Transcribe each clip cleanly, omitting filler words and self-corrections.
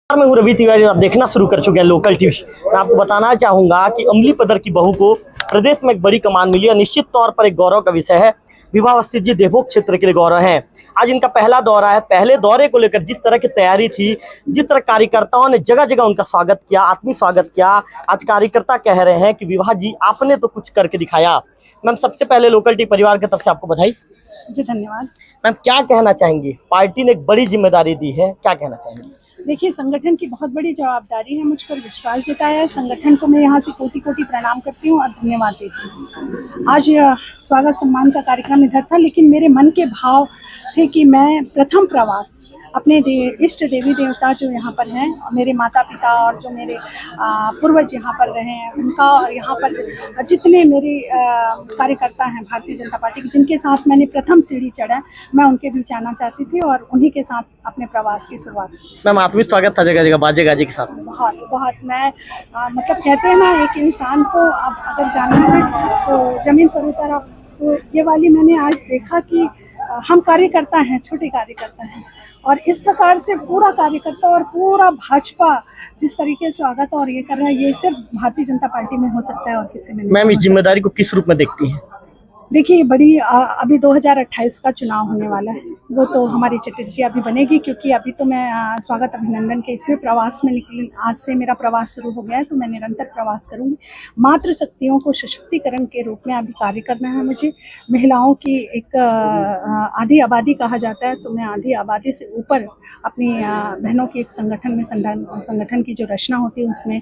मैं हूं रवि तिवारी। आप देखना शुरू कर चुके हैं लोकल टीवी। मैं आपको बताना चाहूंगा कि अमलीपदर की बहू को प्रदेश में एक बड़ी कमान मिली और निश्चित तौर पर एक गौरव का विषय है। विवाह अवस्थित जी देवभोग क्षेत्र के लिए गौरव है। आज इनका पहला दौरा है। पहले दौरे को लेकर जिस तरह की तैयारी थी, जिस तरह कार्यकर्ताओं ने जगह जगह उनका स्वागत किया, आत्मीय स्वागत किया, आज कार्यकर्ता कह रहे हैं कि विवाह जी आपने तो कुछ करके दिखाया। मैम, सबसे पहले लोकल टीवी परिवार की तरफ से आपको बधाई। जी धन्यवाद। मैम, क्या कहना चाहेंगी? पार्टी ने एक बड़ी जिम्मेदारी दी है, क्या कहना चाहेंगी? देखिए, संगठन की बहुत बड़ी जवाबदारी है, मुझ पर विश्वास जताया है। संगठन को मैं यहाँ से कोटि कोटि प्रणाम करती हूँ और धन्यवाद देती हूँ। आज स्वागत सम्मान का कार्यक्रम इधर था, लेकिन मेरे मन के भाव थे कि मैं प्रथम प्रवास अपने इष्ट देवी देवता जो यहाँ पर हैं, मेरे माता पिता और जो मेरे पूर्वज यहाँ पर रहे हैं उनका, और यहाँ पर जितने मेरे कार्यकर्ता हैं भारतीय जनता पार्टी के, जिनके साथ मैंने प्रथम सीढ़ी चढ़ा, मैं उनके बीच आना चाहती थी और उन्हीं के साथ अपने प्रवास की शुरुआत। मैम, आत्मीय स्वागत था जगह जगह बाजे गाजे के साथ। बहुत बहुत मैं मतलब कहते हैं ना, एक इंसान को अब अगर जानना है तो जमीन पर उतर आप। तो ये वाली मैंने आज देखा कि हम कार्यकर्ता हैं, छोटे कार्यकर्ता हैं, और इस प्रकार से पूरा कार्यकर्ता और पूरा भाजपा जिस तरीके से स्वागत और ये कर रहा है, ये सिर्फ भारतीय जनता पार्टी में हो सकता है और किसी में नहीं। मैम, इस जिम्मेदारी को किस रूप में देखती हैं? देखिए, बड़ी अभी 2028 का चुनाव होने वाला है, वो तो हमारी चटर्जी अभी बनेगी, क्योंकि अभी तो मैं स्वागत अभिनंदन के इसमें प्रवास में निकली। आज से मेरा प्रवास शुरू हो गया है, तो मैं निरंतर प्रवास करूंगी। मातृ शक्तियों को सशक्तिकरण के रूप में अभी कार्य करना है मुझे। महिलाओं की एक आधी आबादी कहा जाता है, तो मैं आधी आबादी से ऊपर अपनी बहनों की एक संगठन में संगठन की जो रचना होती है उसमें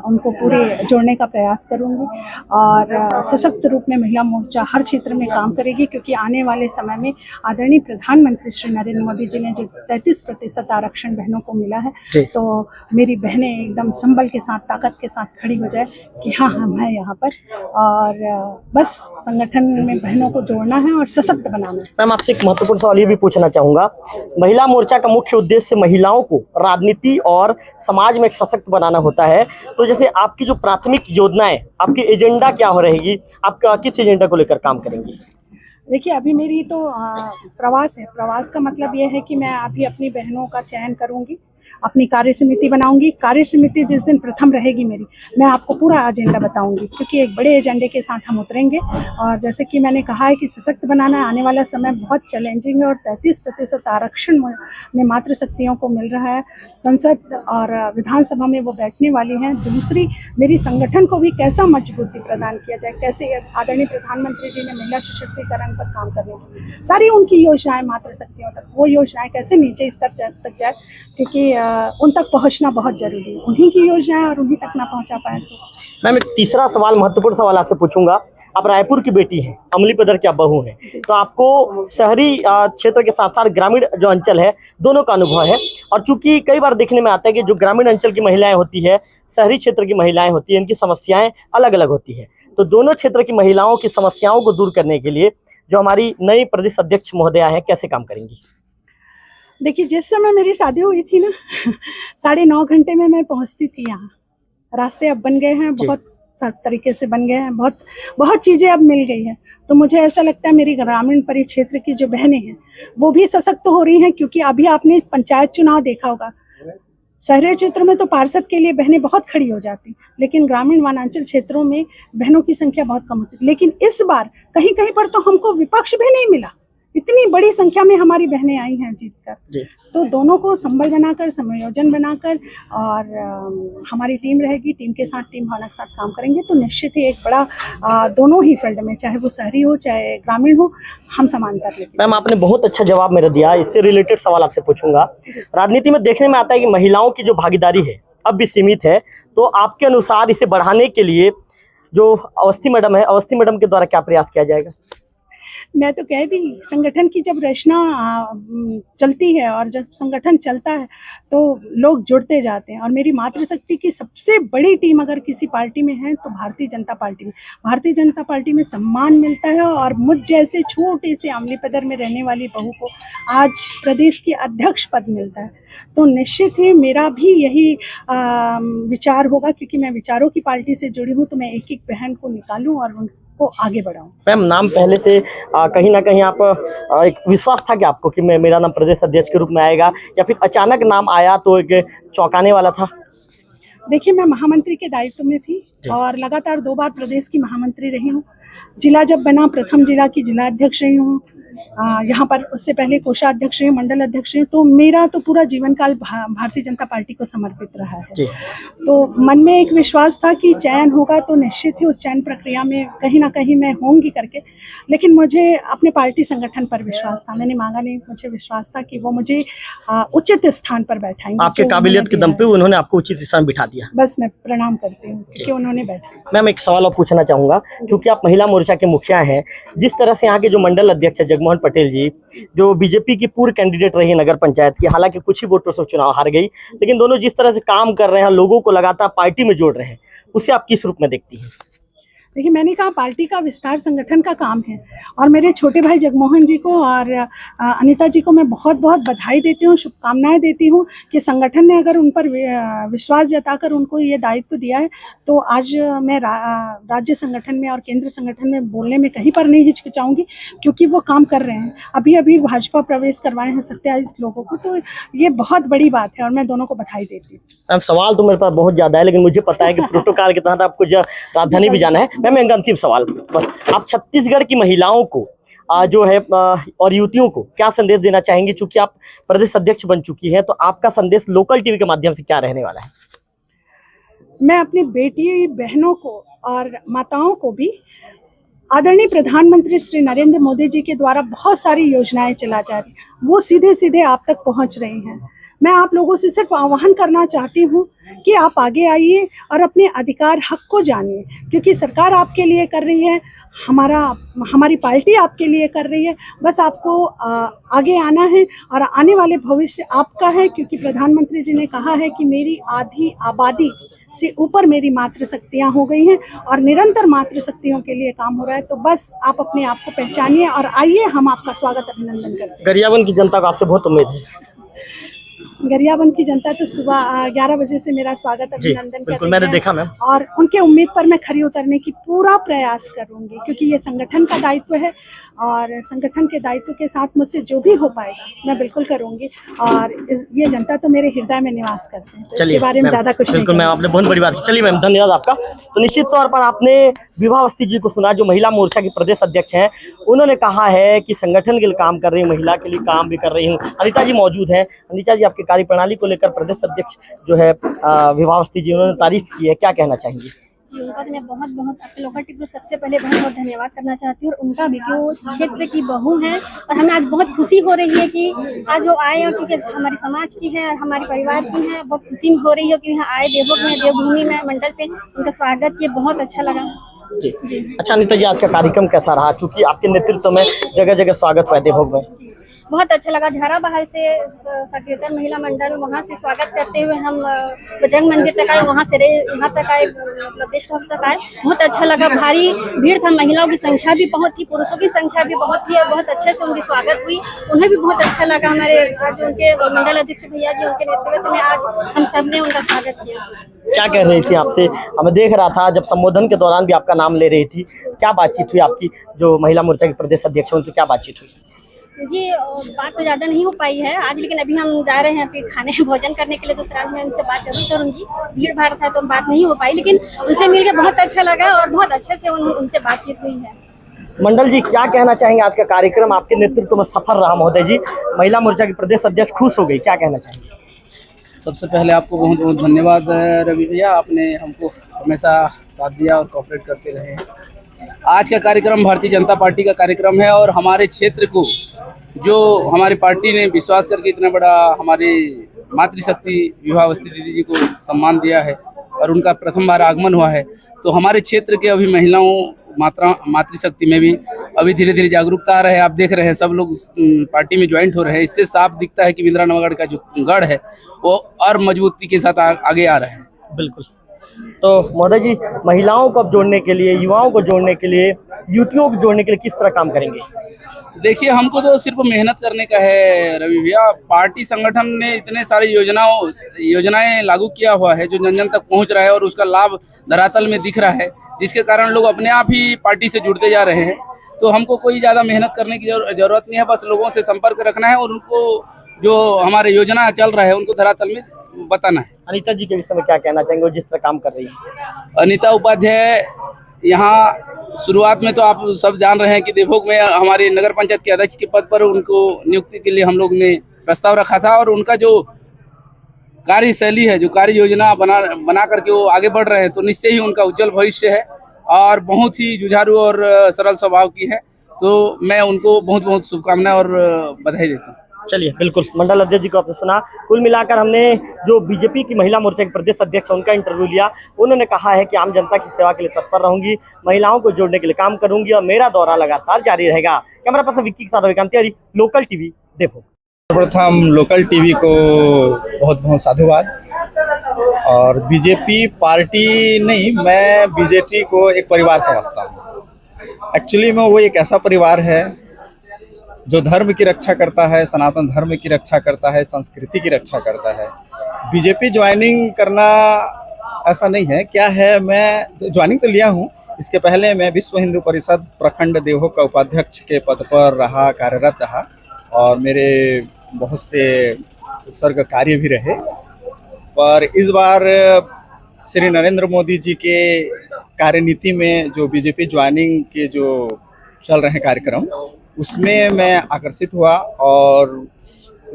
उनको पूरे जोड़ने का प्रयास करूंगी। और सशक्त रूप में महिला मोर्चा हर क्षेत्र में काम करेगी, क्योंकि आने वाले समय में आदरणीय प्रधानमंत्री श्री नरेंद्र मोदी जी ने जो 33% आरक्षण बहनों को मिला है, तो मेरी बहनें एकदम संबल के साथ, ताकत के साथ खड़ी हो जाए कि हाँ हम हैं यहाँ पर, और बस संगठन में बहनों को जोड़ना है और सशक्त बनाना है। मैम, आपसे एक महत्वपूर्ण सवाल ये भी पूछना चाहूंगा। महिला मोर्चा का मुख्य उद्देश्य महिलाओं को राजनीति और समाज में एक सशक्त बनाना होता है, तो जैसे आपकी जो प्राथमिक योजनाएं, आपकी एजेंडा क्या हो रहेगी? आप किस एजेंडा को लेकर काम करेंगी? देखिए, अभी मेरी तो प्रवास है। प्रवास का मतलब ये है कि मैं अभी अपनी बहनों का चयन करूंगी, अपनी कार्य समिति बनाऊंगी। कार्य समिति जिस दिन प्रथम रहेगी मेरी, मैं आपको पूरा एजेंडा बताऊंगी, क्योंकि एक बड़े एजेंडे के साथ हम उतरेंगे। और जैसे कि मैंने कहा है कि सशक्त बनाना, आने वाला समय बहुत चैलेंजिंग है और 33% आरक्षण में मातृ शक्तियों को मिल रहा है। संसद और विधानसभा में वो बैठने वाली हैं। दूसरी, मेरी संगठन को भी कैसा मजबूती प्रदान किया जाए, कैसे आदरणीय प्रधानमंत्री जी ने महिला सशक्तिकरण पर काम करने की सारी उनकी योजनाएं मातृ शक्तियों तक, वो योजनाएं कैसे नीचे स्तर तक जाए, क्योंकि उन तक पहुंचना बहुत जरूरी है। उन्हीं की योजनाएं और उन्हीं तक ना पहुंचा पाए तो। मैम, एक तीसरा सवाल, महत्वपूर्ण सवाल आपसे पूछूंगा। आप रायपुर की बेटी हैं, अमलीपदर की आप बहू हैं, तो आपको शहरी क्षेत्र के साथ साथ ग्रामीण जो अंचल है, दोनों का अनुभव है। और चूंकि कई बार देखने में आता है कि जो ग्रामीण अंचल की महिलाएं होती है, शहरी क्षेत्र की महिलाएं होती है, इनकी समस्याएं अलग अलग होती है। तो दोनों क्षेत्र की महिलाओं की समस्याओं को दूर करने के लिए जो हमारी नई प्रदेश अध्यक्ष महोदया है, कैसे काम करेंगी? देखिए, जिस समय मेरी शादी हुई थी ना 9.5 घंटे में मैं पहुंचती थी यहाँ। रास्ते अब बन गए हैं, बहुत सब तरीके से बन गए हैं, बहुत चीज़ें अब मिल गई हैं। तो मुझे ऐसा लगता है मेरी ग्रामीण परिक्षेत्र की जो बहनें हैं वो भी सशक्त हो रही हैं, क्योंकि अभी आपने पंचायत चुनाव देखा होगा। शहरी क्षेत्रों में तो पार्षद के लिए बहनें बहुत खड़ी हो जाती, लेकिन ग्रामीण वनांचल क्षेत्रों में बहनों की संख्या बहुत कम होती। लेकिन इस बार कहीं कहीं पर तो हमको विपक्ष भी नहीं मिला, इतनी बड़ी संख्या में हमारी बहनें आई हैं जीतकर। तो दोनों को संबल बनाकर, समायोजन बनाकर, और हमारी टीम रहेगी, टीम के साथ, टीम भावना के साथ काम करेंगे, तो निश्चित ही एक बड़ा दोनों ही फील्ड में, चाहे वो शहरी हो चाहे ग्रामीण हो, हम समानता लेंगे। मैम, आपने बहुत अच्छा जवाब मेरा दिया। इससे रिलेटेड सवाल आपसे पूछूंगा। राजनीति में देखने में आता है कि महिलाओं की जो भागीदारी है अब भी सीमित है, तो आपके अनुसार इसे बढ़ाने के लिए जो अवस्थी मैडम है, अवस्थी मैडम के द्वारा क्या प्रयास किया जाएगा? मैं तो कह दी, संगठन की जब रचना चलती है और जब संगठन चलता है तो लोग जुड़ते जाते हैं। और मेरी मातृशक्ति की सबसे बड़ी टीम अगर किसी पार्टी में है तो भारतीय जनता पार्टी में। भारतीय जनता पार्टी में सम्मान मिलता है, और मुझ जैसे छोटे से अमलीपदर में रहने वाली बहू को आज प्रदेश की अध्यक्ष पद मिलता है। तो निश्चित ही मेरा भी यही विचार होगा, क्योंकि मैं विचारों की पार्टी से जुड़ी हूँ, तो मैं एक एक बहन को निकालूँ और को आगे बढ़ाऊं। मैम, नाम पहले से कहीं ना कहीं आप एक विश्वास था कि आपको कि मेरा नाम प्रदेश अध्यक्ष के रूप में आएगा, या फिर अचानक नाम आया तो एक चौंकाने वाला था? देखिए, मैं महामंत्री के दायित्व में थी और लगातार 2 बार प्रदेश की महामंत्री रही हूँ। जिला जब बना, प्रथम जिला की जिला अध्यक्ष रही हूँ। यहाँ पर उससे पहले कोषाध्यक्ष रही, मंडल अध्यक्ष रही। तो मेरा तो पूरा जीवन काल भारतीय जनता पार्टी को समर्पित रहा है। तो मन में एक विश्वास था कि चयन होगा तो निश्चित ही उस चयन प्रक्रिया में कहीं ना कहीं मैं होंगी करके, लेकिन मुझे अपने पार्टी संगठन पर विश्वास था। मैंने मांगा नहीं, मुझे विश्वास था कि वो मुझे उचित स्थान पर बैठाएंगे। आपके काबिलियत के दम पे उन्होंने आपको उचित स्थान बिठा दिया। बस मैं प्रणाम करती हूँ कि उन्होंने बैठा। मैम, एक सवाल और पूछना चाहूँगा, क्योंकि आप महिला मोर्चा के मुखिया हैं। जिस तरह से यहाँ के जो मंडल अध्यक्ष है जगमोहन पटेल जी, जो बीजेपी की पूर्व कैंडिडेट रही नगर पंचायत की, हालांकि कुछ ही वोटों से चुनाव हार गई, लेकिन दोनों जिस तरह से काम कर रहे हैं, लोगों को लगातार पार्टी में जोड़ रहे हैं, उसे आप किस रूप में देखती हैं? देखिए, मैंने कहा पार्टी का विस्तार संगठन का काम है और मेरे छोटे भाई जगमोहन जी को और अनीता जी को मैं बहुत बहुत बधाई देती हूँ, शुभकामनाएं देती हूँ कि संगठन ने अगर उन पर विश्वास जताकर उनको ये दायित्व दिया है, तो आज मैं राज्य संगठन में और केंद्र संगठन में बोलने में कहीं पर नहीं हिचकिचाऊंगी, क्योंकि वो काम कर रहे हैं। अभी अभी भाजपा प्रवेश करवाए हैं 27 लोगों को, तो ये बहुत बड़ी बात है और मैं दोनों को बधाई देती हूँ। अब सवाल तो मेरे पास बहुत ज़्यादा है, लेकिन मुझे पता है कि प्रोटोकॉल के तहत आपको राजधानी भी जाना है। मैम, अंतिम सवाल, बस आप छत्तीसगढ़ की महिलाओं को जो है और युवतियों को क्या संदेश देना चाहेंगे? चूंकि आप प्रदेश अध्यक्ष बन चुकी हैं, तो आपका संदेश लोकल टीवी के माध्यम से क्या रहने वाला है? मैं अपनी बेटी बहनों को और माताओं को भी आदरणीय प्रधानमंत्री श्री नरेंद्र मोदी जी के द्वारा बहुत सारी योजनाएं चला जा रही, वो सीधे सीधे आप तक पहुंच रही हैं। मैं आप लोगों से सिर्फ आह्वान करना चाहती हूँ कि आप आगे आइए और अपने अधिकार हक को जानिए, क्योंकि सरकार आपके लिए कर रही है, हमारी पार्टी आपके लिए कर रही है। बस आपको आगे आना है और आने वाले भविष्य आपका है, क्योंकि प्रधानमंत्री जी ने कहा है कि मेरी आधी आबादी से ऊपर मेरी मातृशक्तियाँ हो गई हैं और निरंतर मातृशक्तियों के लिए काम हो रहा है। तो बस आप अपने आप को पहचानिए और आइए, हम आपका स्वागत अभिनंदन करते हैं। गरियाबंद की जनता को आपसे बहुत उम्मीद है। गरियाबंद की जनता तो सुबह 11 बजे से मेरा स्वागत अभिनंदन कर रही है। मैंने देखा मैम, और उनके उम्मीद पर मैं खरी उतरने की पूरा प्रयास करूंगी, क्योंकि ये संगठन का दायित्व है और संगठन के दायित्व के साथ मुझसे जो भी हो पाएगा मैं बिल्कुल करूंगी। और ये जनता तो मेरे हृदय में निवास करते हैं, तो इसके बारे में ज्यादा कुछ बिल्कुल मैम, आपने बहुत बड़ी बात की। चलिए मैम, धन्यवाद आपका। तो निश्चित तौर पर आपने विभा अवस्थी जी को सुना, जो महिला मोर्चा की प्रदेश अध्यक्ष हैं। उन्होंने कहा है कि संगठन के लिए काम कर रही हूँ, महिला के लिए काम भी कर रही हूँ। अनीता जी मौजूद हैं। अनीता जी, आपकी कार्यप्रणाली को लेकर प्रदेश अध्यक्ष जो है विभा अवस्थी जी, उन्होंने तारीफ की है, क्या कहना चाहेंगे? जी, उनका तो मैं बहुत आपके लोकल टीवी को सबसे पहले बहुत बहुत धन्यवाद करना चाहती हूँ। और उनका भी कि वो इस क्षेत्र की बहू हैं और हमें आज बहुत खुशी हो रही है कि आज वो आए हैं, क्योंकि हमारे समाज की है और हमारे परिवार की है। बहुत खुशी हो रही है कि यहाँ आए, देवभोग में, देवभूमि में, मंडल पे उनका स्वागत किया, बहुत अच्छा लगा। जी। अच्छा अनीता जी, आज का कार्यक्रम कैसा रहा? चूंकि आपके नेतृत्व में जगह जगह स्वागत हुआ देवभोग में। बहुत अच्छा लगा। झारा बहार से संकीर्तन महिला मंडल, वहाँ से स्वागत करते हुए हम बजरंग मंदिर तक आए, वहाँ से यहाँ तक आए, मतलब गेस्ट हाउस तक आए। बहुत अच्छा लगा, भारी भीड़ था, महिलाओं की संख्या भी बहुत थी, पुरुषों की संख्या भी बहुत थी और बहुत अच्छे से उनकी स्वागत हुई। उन्हें भी बहुत अच्छा लगा। हमारे आज उनके मंडल अध्यक्ष भैया जी, उनके नेतृत्व में आज हम सब ने उनका स्वागत किया। क्या कह रही थी आपसे? हमें देख रहा था जब संबोधन के दौरान भी आपका नाम ले रही थी, क्या बातचीत हुई आपकी जो महिला मोर्चा की प्रदेश अध्यक्ष, उनसे क्या बातचीत हुई? जी, बात तो ज़्यादा नहीं हो पाई है आज, लेकिन अभी हम जा रहे हैं फिर खाने भोजन करने के लिए, तो रात में उनसे बात जरूर करूँगी। भीड़ भाड़ था तो बात नहीं हो पाई, लेकिन उनसे मिलकर बहुत अच्छा लगा और बहुत अच्छे से उनसे बातचीत हुई है। मंडल जी, क्या कहना चाहेंगे? आज का कार्यक्रम आपके नेतृत्व में सफल रहा महोदय जी, महिला मोर्चा की प्रदेश अध्यक्ष खुश हो गई, क्या कहना चाहेंगे? सबसे पहले आपको बहुत बहुत धन्यवाद रवि भैया, आपने हमको हमेशा साथ दिया और कोऑपरेट करते रहे। आज का कार्यक्रम भारतीय जनता पार्टी का कार्यक्रम है और हमारे क्षेत्र को जो हमारी पार्टी ने विश्वास करके इतना बड़ा हमारे मातृशक्ति विभा अवस्थी दीदी जी को सम्मान दिया है और उनका प्रथम बार आगमन हुआ है, तो हमारे क्षेत्र के अभी महिलाओं मातृशक्ति में भी अभी धीरे धीरे जागरूकता आ रहा है। आप देख रहे हैं सब लोग पार्टी में ज्वाइंट हो रहे हैं। इससे साफ दिखता है कि बिंद्रानवगढ़ का जो गढ़ है वो और मजबूती के साथ आगे आ रहा है। बिल्कुल। तो महोदय जी, महिलाओं को अब जोड़ने के लिए, युवाओं को जोड़ने के लिए, युवतियों को जोड़ने के लिए किस तरह काम करेंगे? देखिए, हमको तो सिर्फ मेहनत करने का है रवि भैया। पार्टी संगठन ने इतने सारे योजनाएं लागू किया हुआ है जो जन जन तक पहुंच रहा है और उसका लाभ धरातल में दिख रहा है, जिसके कारण लोग अपने आप ही पार्टी से जुड़ते जा रहे हैं। तो हमको कोई ज़्यादा मेहनत करने की जरूरत नहीं है, बस लोगों से संपर्क रखना है और उनको जो हमारे योजना चल रहा है उनको धरातल में बताना है। अनीता जी के विषय में क्या कहना चाहेंगे, वो जिस तरह काम कर रही है? अनीता उपाध्याय यहाँ शुरुआत में तो आप सब जान रहे हैं कि देवभोग में हमारे नगर पंचायत के अध्यक्ष के पद पर उनको नियुक्ति के लिए हम लोग ने प्रस्ताव रखा था, और उनका जो कार्यशैली है, जो कार्य योजना बना करके वो आगे बढ़ रहे हैं, तो निश्चय ही उनका उज्जवल भविष्य है और बहुत ही जुझारू और सरल स्वभाव की है। तो मैं उनको बहुत बहुत शुभकामनाएं और बधाई देता हूँ। चलिए, बिल्कुल, मंडल अध्यक्ष जी को आपने सुना। कुल मिलाकर हमने जो बीजेपी की महिला मोर्चा के प्रदेश अध्यक्ष उनका इंटरव्यू लिया। उन्होंने कहा है कि आम जनता की सेवा के लिए तत्पर रहूंगी, महिलाओं को जोड़ने के लिए काम करूंगी और मेरा दौरा लगातार जारी रहेगा। कैमरा पर्सन विक्की के साथ रविकांत तिवारी, लोकल टीवी देवभोग। सर्वप्रथम लोकल टीवी को बहुत बहुत साधुवाद। और बीजेपी पार्टी नहीं, मैं बीजेपी को एक परिवार समझता हूँ। एक्चुअली में वो एक ऐसा परिवार है जो धर्म की रक्षा करता है, सनातन धर्म की रक्षा करता है, संस्कृति की रक्षा करता है। बीजेपी ज्वाइनिंग करना ऐसा नहीं है, क्या है, मैं ज्वाइनिंग तो लिया हूँ। इसके पहले मैं विश्व हिंदू परिषद प्रखंड देवभोग का उपाध्यक्ष के पद पर रहा, कार्यरत रहा, और मेरे बहुत से उत्सर्ग कार्य भी रहे। पर इस बार श्री नरेंद्र मोदी जी के कार्यनीति में जो बीजेपी ज्वाइनिंग के जो चल रहे हैं कार्यक्रम, उसमें मैं आकर्षित हुआ और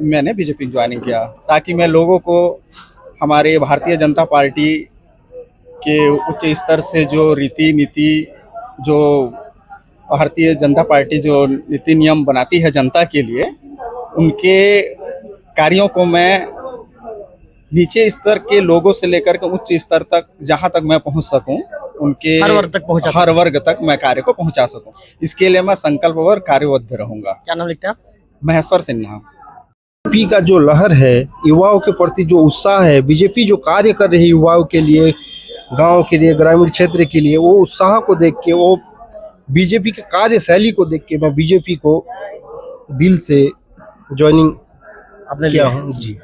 मैंने बीजेपी ज्वाइनिंग किया, ताकि मैं लोगों को हमारे भारतीय जनता पार्टी के उच्च स्तर से जो रीति नीति, जो भारतीय जनता पार्टी जो नीति नियम बनाती है जनता के लिए, उनके कार्यों को मैं नीचे स्तर के लोगों से लेकर के उच्च स्तर तक, जहां तक मैं पहुंच सकूं, उनके हर वर्ग तक मैं कार्य को पहुंचा सकूं। इसके लिए मैं संकल्प और कार्यबद्ध रहूंगा। क्या नाम लिखते हैं? महेश्वर सिन्हा। बीजेपी का जो लहर है, युवाओं के प्रति जो उत्साह है, बीजेपी जो कार्य कर रही है युवाओं के लिए, गांव के लिए, ग्रामीण क्षेत्र के लिए, वो उत्साह को देख के, वो बीजेपी के कार्यशैली को देख के मैं बीजेपी को दिल से ज्वाइनिंग किया हूँ जी।